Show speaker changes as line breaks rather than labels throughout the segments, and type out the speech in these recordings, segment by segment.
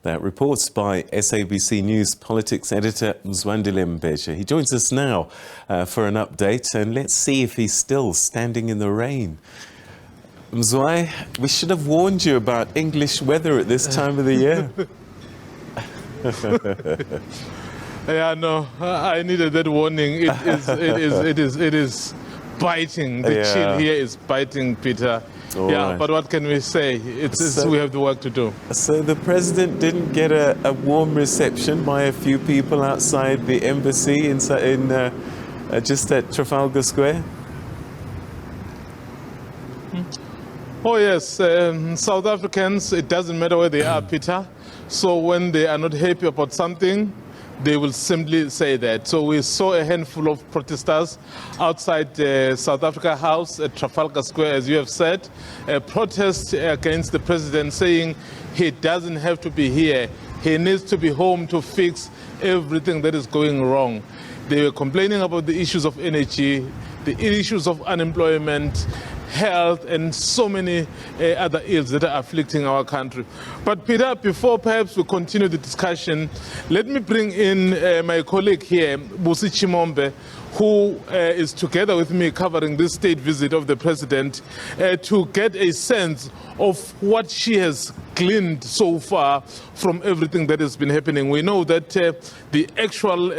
That reports by SABC News Politics Editor Mzwandile Mbeje. He joins us now for an update, and let's see if he's still standing in the rain. Mzwai, we should have warned you about English weather at this time of the year.
Yeah, no, I needed that warning. It is biting. The chill here is biting, Peter. Right. But what can we say? We have the work to do.
So the president didn't get a warm reception by a few people outside the embassy just at Trafalgar Square?
Oh yes, South Africans, it doesn't matter where they are, Peter. So when they are not happy about something, they will simply say that. So we saw a handful of protesters outside the South Africa House at Trafalgar Square, as you have said, a protest against the president, saying he doesn't have to be here. He needs to be home to fix everything that is going wrong. They were complaining about the issues of energy, the issues of unemployment, health, and so many other ills that are afflicting our country. But Peter, before perhaps we continue the discussion, let me bring in my colleague here, Busi Chimombe, who is together with me covering this state visit of the president, to get a sense of what she has gleaned so far from everything that has been happening. We know that the actual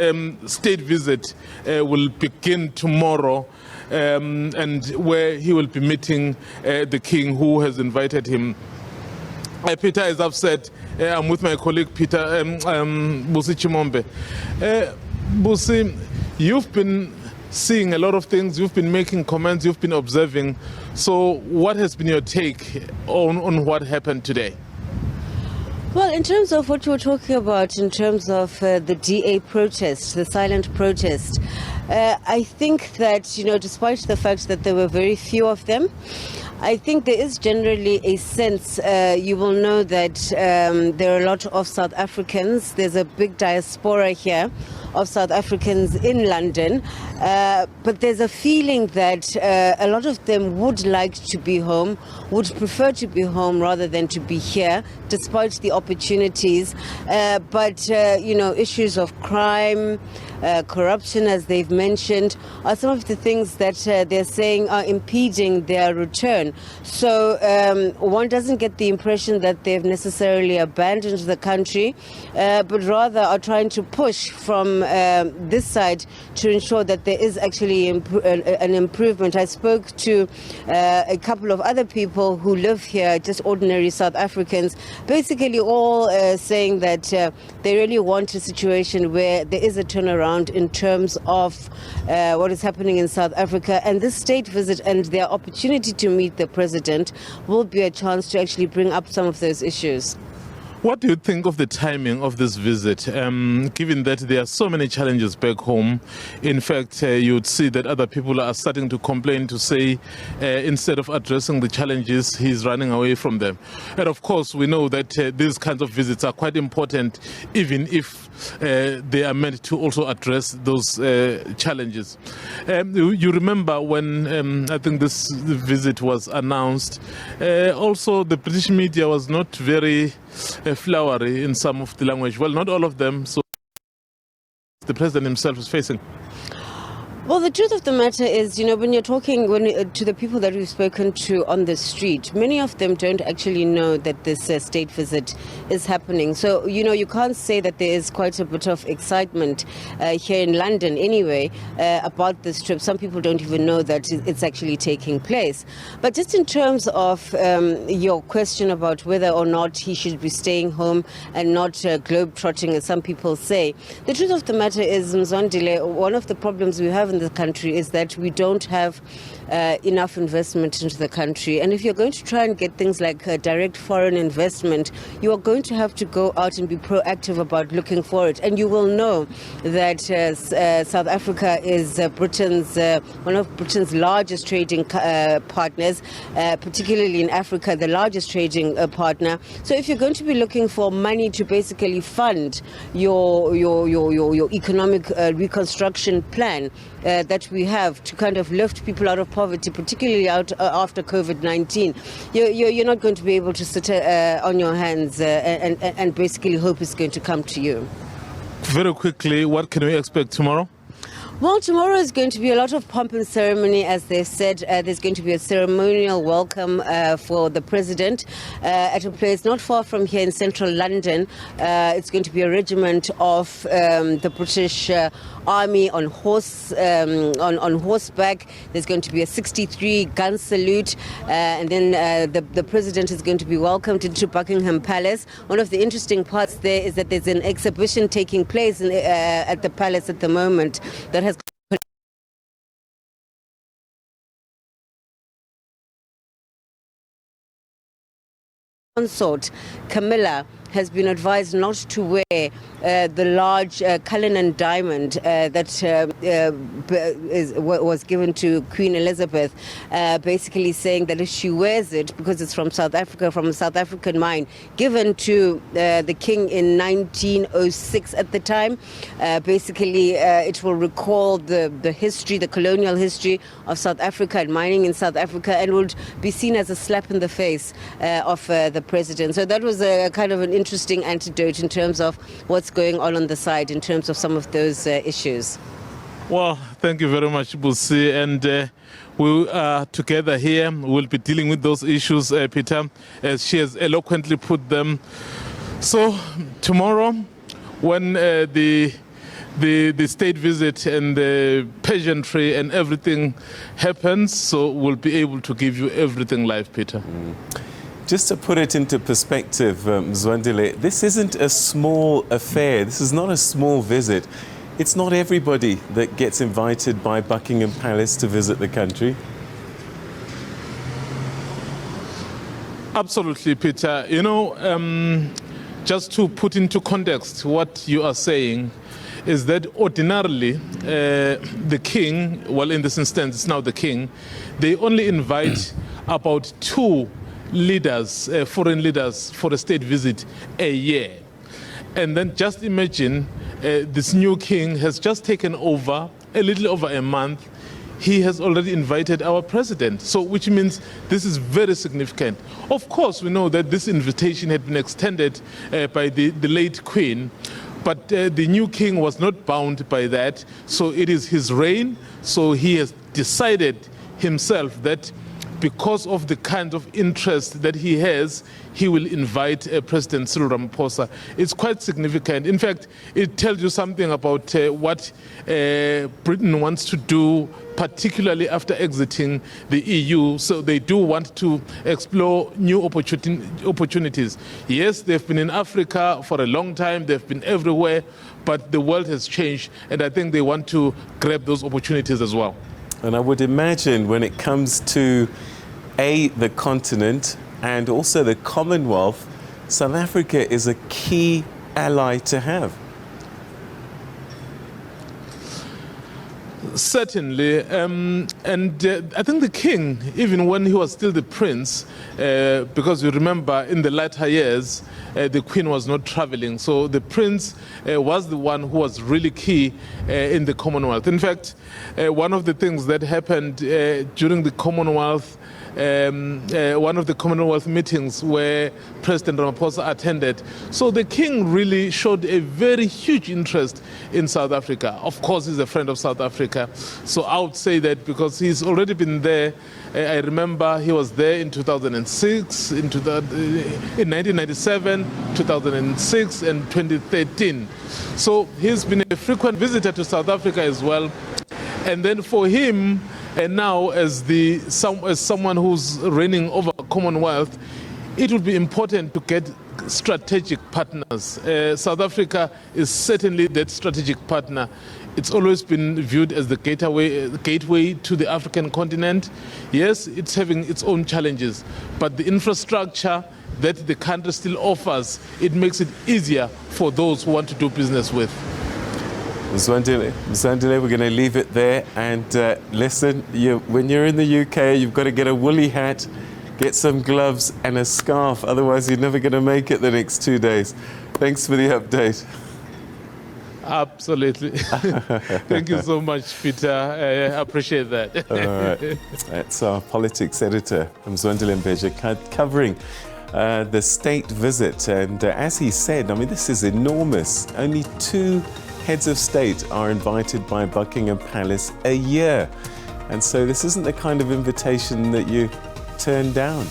state visit will begin tomorrow, and where he will be meeting the king, who has invited him. Peter, as I've said, I'm with my colleague Peter Busi Chimombe. Busi, you've been seeing a lot of things, you've been making comments, you've been observing. So what has been your take on what happened today?
Well, in terms of what you were talking about, in terms of the DA protest, the silent protest, I think that, despite the fact that there were very few of them, I think there is generally a sense, you will know that there are a lot of South Africans. There's a big diaspora here of South Africans in London, but there's a feeling that a lot of them would like to be home, would prefer to be home rather than to be here, despite the opportunities. But issues of crime, corruption, as they've mentioned, are some of the things that they're saying are impeding their return. So one doesn't get the impression that they've necessarily abandoned the country, but rather are trying to push from this side to ensure that there is actually an improvement. I spoke to a couple of other people who live here, just ordinary South Africans, basically all saying that they really want a situation where there is a turnaround in terms of what is happening in South Africa. And this state visit and their opportunity to meet the president will be a chance to actually bring up some of those issues.
What do you think of the timing of this visit, given that there are so many challenges back home? In fact, you'd see that other people are starting to complain, to say instead of addressing the challenges, he's running away from them. And of course, we know that these kinds of visits are quite important, even if they are meant to also address those challenges. You remember when I think this visit was announced, also the British media was not very flowery in some of the language. Well, not all of them. So the president himself is facing.
Well, the truth of the matter is, when you're talking to the people that we've spoken to on the street, many of them don't actually know that this state visit is happening. So, you can't say that there is quite a bit of excitement here in London anyway about this trip. Some people don't even know that it's actually taking place. But just in terms of your question about whether or not he should be staying home and not globe-trotting, as some people say, the truth of the matter is, Mzwandile, one of the problems we have in the country is that we don't have enough investment into the country. And if you're going to try and get things like direct foreign investment, you are going to have to go out and be proactive about looking for it. And you will know that South Africa is one of Britain's largest trading partners, particularly in Africa, the largest trading partner. So if you're going to be looking for money to basically fund your economic reconstruction plan, that we have to kind of lift people out of poverty, particularly out after COVID-19, you're not going to be able to sit on your hands and basically hope it's going to come to you.
Very quickly, what can we expect tomorrow?
Well, tomorrow is going to be a lot of pomp and ceremony, as they said. There's going to be a ceremonial welcome for the president at a place not far from here in central London. It's going to be a regiment of the British Army on horseback. There's going to be a 63-gun salute, and then the president is going to be welcomed into Buckingham Palace. One of the interesting parts there is that there's an exhibition taking place at the palace at the moment that has consort Camilla has been advised not to wear the large Cullinan diamond that was given to Queen Elizabeth, basically saying that if she wears it, because it's from South Africa, from a South African mine, given to the king in 1906 at the time, basically it will recall the history, the colonial history of South Africa and mining in South Africa, and would be seen as a slap in the face of the president. So that was a kind of an interesting antidote in terms of what's going on the side in terms of some of those issues.
Well, thank you very much, Busi. And we are together here. We'll be dealing with those issues, Peter, as she has eloquently put them. So tomorrow, when the state visit and the pageantry and everything happens, so we'll be able to give you everything live, Peter.
Just to put it into perspective, Mzwandile, this isn't a small affair. This is not a small visit. It's not everybody that gets invited by Buckingham Palace to visit the country.
Absolutely, Peter. You know, just to put into context what you are saying, is that ordinarily the king, well, in this instance, it's now the king, they only invite about 2 leaders, foreign leaders, for a state visit a year. And then just imagine this new king has just taken over a little over a month. He has already invited our president, so which means this is very significant. Of course, we know that this invitation had been extended by the late queen, but the new king was not bound by that. So it is his reign, so he has decided himself that because of the kind of interest that he has, he will invite President Cyril Ramaphosa. It's quite significant. In fact, it tells you something about what Britain wants to do, particularly after exiting the EU. So they do want to explore new opportunities. Yes, they've been in Africa for a long time. They've been everywhere, but the world has changed, and I think they want to grab those opportunities as well.
And I would imagine when it comes to the continent and also the Commonwealth, South Africa is a key ally to have.
Certainly, and I think the king, even when he was still the prince, because you remember in the latter years, the queen was not traveling, so the prince was the one who was really key in the Commonwealth. In fact, one of the things that happened during the Commonwealth, one of the Commonwealth meetings where President Ramaphosa attended. So the king really showed a very huge interest in South Africa. Of course, he's a friend of South Africa. So I would say that because he's already been there. I remember he was there in 2006, in 1997, 2006, and 2013. So he's been a frequent visitor to South Africa as well. And then for him, and now as someone who's reigning over Commonwealth, it would be important to get strategic partners. South Africa is certainly that strategic partner. It's always been viewed as the gateway to the African continent. Yes, it's having its own challenges, but the infrastructure that the country still offers, it makes it easier for those who want to do business with.
Mzwandile, we're going to leave it there. And listen, when you're in the UK, you've got to get a woolly hat, get some gloves and a scarf. Otherwise, you're never going to make it the next 2 days. Thanks for the update.
Absolutely. Thank you so much, Peter. I appreciate that.
All right. That's our politics editor, Mzwandile Mbeje, covering the state visit. And as he said, I mean, this is enormous. Only 2 heads of state are invited by Buckingham Palace a year. And so this isn't the kind of invitation that you turn down.